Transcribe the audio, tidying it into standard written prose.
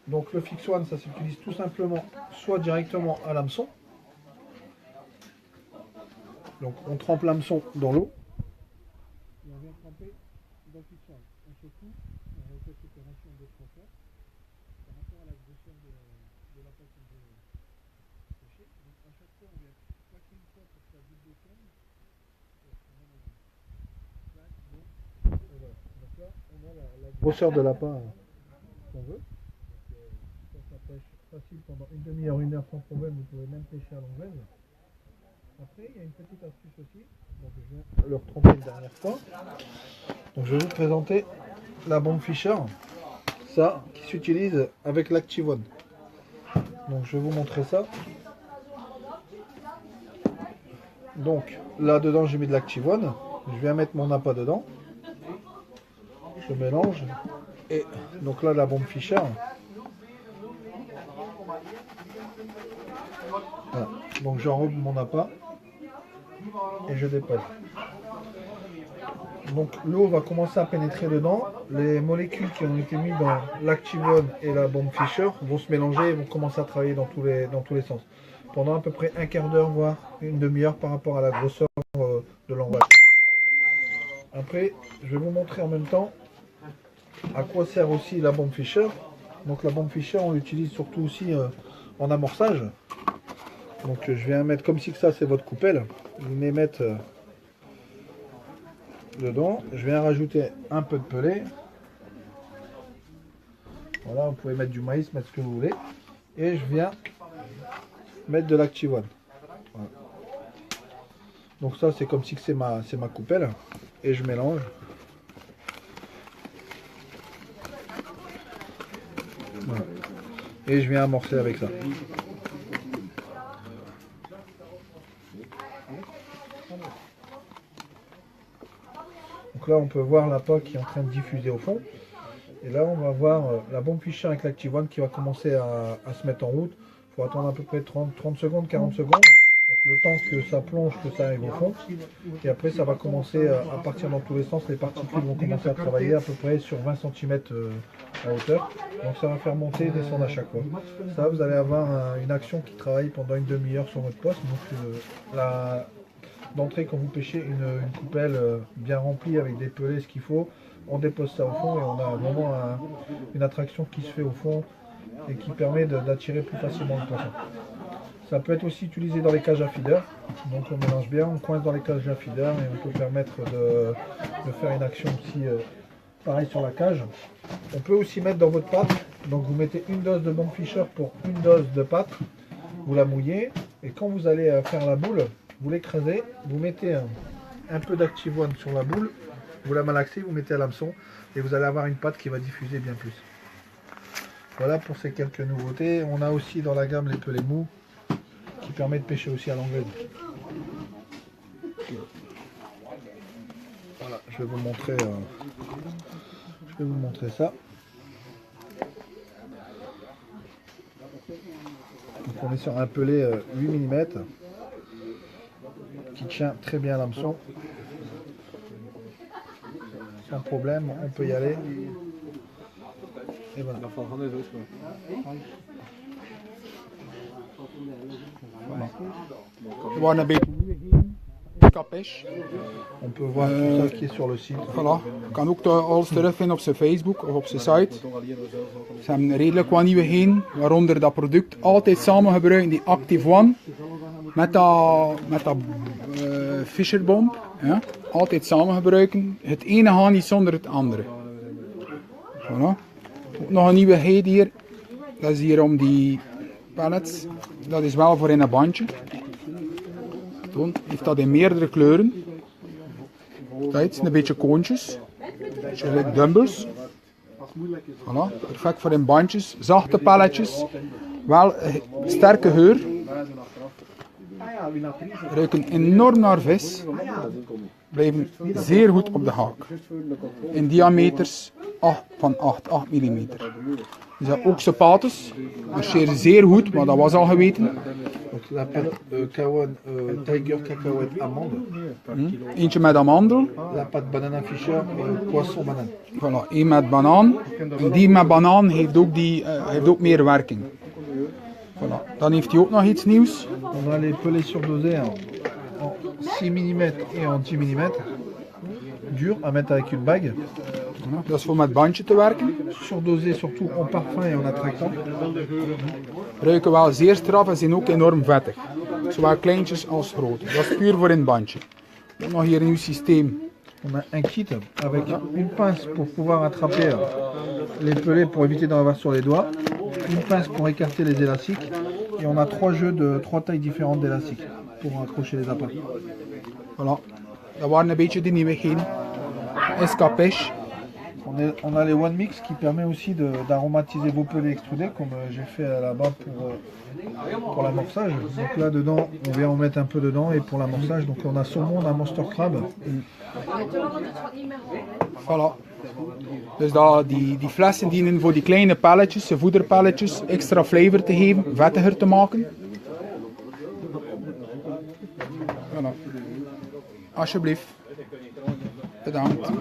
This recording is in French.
Donc le Fix One, ça s'utilise tout simplement soit directement à l'hameçon. Donc on trempe l'hameçon dans l'eau. Et on vient tremper dans le Fix One. On secoue, on refait cette opération 2-3 fois par rapport à la grosseur de la pâte qu'on veut pêcher. Donc à chaque fois on vient plaquer une fois pour que la boule de tombe. Et voilà. Donc là on a la grosseur de l'appât qu'on veut. Ça pêche facile pendant une demi-heure, 1 heure sans problème. Vous pouvez même pêcher à l'anglaise. Après, il y a une petite astuce aussi. Donc, je viens le retremper une dernière fois. Donc, je vais vous présenter la bombe Fisher. Ça, qui s'utilise avec l'Activone. Donc, je vais vous montrer ça. Donc, là dedans, j'ai mis de l'Activone. Je viens mettre mon appât dedans. Je mélange. Et donc là, la bombe Fisher. Voilà. Donc j'enrobe mon appât et je dépose. Donc l'eau va commencer à pénétrer dedans. Les molécules qui ont été mises dans l'Activone et la bombe Fisher vont se mélanger et vont commencer à travailler dans tous les sens. Pendant à peu près un quart d'heure, voire une demi-heure par rapport à la grosseur de l'emballage. Après, je vais vous montrer en même temps à quoi sert aussi la bombe Fisher. Donc la bombe Fisher, on l'utilise surtout aussi en amorçage. Donc je viens mettre comme si que ça c'est votre coupelle. Je vais mettre dedans. Je viens rajouter un peu de pelé. Voilà, vous pouvez mettre du maïs, mettre ce que vous voulez. Et je viens mettre de l'Activone. Voilà. Donc ça c'est comme si que c'est ma coupelle. Et je mélange. Voilà. Et je viens amorcer avec ça. Donc là on peut voir l'appât qui est en train de diffuser au fond. Et là on va voir la bombe Fisher avec l'Activone qui va commencer à se mettre en route. Il faut attendre à peu près 30 secondes, 40 secondes. Donc le temps que ça plonge, que ça arrive au fond. Et après ça va commencer à partir dans tous les sens. Les particules vont commencer à travailler à peu près sur 20 cm en hauteur. Donc ça va faire monter et descendre à chaque fois. Ça, vous allez avoir une action qui travaille pendant une demi-heure sur votre poste. Donc d'entrée, quand vous pêchez une coupelle bien remplie avec des pelés, ce qu'il faut, on dépose ça au fond et on a vraiment une attraction qui se fait au fond et qui permet d'attirer plus facilement le poisson. Ça peut être aussi utilisé dans les cages à feeder. Donc on mélange bien, on coince dans les cages à feeder et on peut permettre de faire une action aussi pareil sur la cage. On peut aussi mettre dans votre pâte, donc vous mettez une dose de bombe Fisher pour une dose de pâte, vous la mouillez et quand vous allez faire la boule, vous l'écrasez, vous mettez un peu d'Activone sur la boule, vous la malaxez, vous mettez à l'hameçon et vous allez avoir une pâte qui va diffuser bien plus. Voilà pour ces quelques nouveautés. On a aussi dans la gamme les pelés mous qui permet de pêcher aussi à l'anglaise. Voilà, je vais vous montrer ça. Donc on est sur un pelé 8 mm qui tient très bien à l'hameçon. Sans problème, on peut y aller. Et voilà. We waren een beetje Capesh. On peut voir tout ça qui est sur le site. Voilà. Je kan ook alles terugvinden op zijn Facebook of op zijn site. Ze hebben redelijk wat nieuwigheden, waaronder dat product altijd samen gebruiken, die Active One. Met dat Fisherbomb. Ja. Altijd samen gebruiken. Het ene gaat niet zonder het andere. Voilà. Ook nog een nieuwigheid hier. Dat is hier om die pallets. Dat is wel voor in een bandje. Heeft dat in meerdere kleuren. Kijk, een beetje koontjes. Like dumbbells. Voilà, perfect voor in bandjes. Zachte palletjes. Wel sterke geur. Ruiken enorm naar vis. Blijven zeer goed op de haak. In diameters van 8 mm. Dus ook sapatos. Marcheren zeer goed, maar dat was al geweten. Donc la pâte Kawan Tiger cacahuète amande. Eentje met amandel. La pâte banana Fisher poisson banane. Voilà, één met banaan. En die met banaan heeft ook meer werking. Voilà. Dan heeft hij ook nog iets nieuws. On a les pelés surdosés en 6 mm et en 10 mm. Dur à mettre avec une bague. Voilà, dat is voor met bandje te werken. Surdosés surtout en parfum et en attractant. Ruiken wel zeer straf en zijn ook enorm vettig. Zowel kleintjes als grote. Dat is puur voor in het bandje. Ook nog hier een nieuw systeem. On a un kit avec une pince pour pouvoir attraper les pelés pour éviter d'en avoir sur les doigts. Une pince pour écarter les élastiques. Et on a 3 jeux de 3 tailles différentes d'élastiques pour accrocher les appâts. Voilà. Dat waren een beetje de nieuwigheden. Escapeche. On a les One Mix qui permet aussi d'aromatiser vos pelés extrudés comme j'ai fait là-bas pour l'amorçage. Donc là dedans, on vient en mettre un peu dedans et pour l'amorçage, donc on a saumon, on a monster crab. Voilà. Dus die flessen dienen voor die kleine pelletjes, de voederpelletjes, extra flavor te geven, vettiger te maken. Voilà. Alsjeblieft. Bedankt.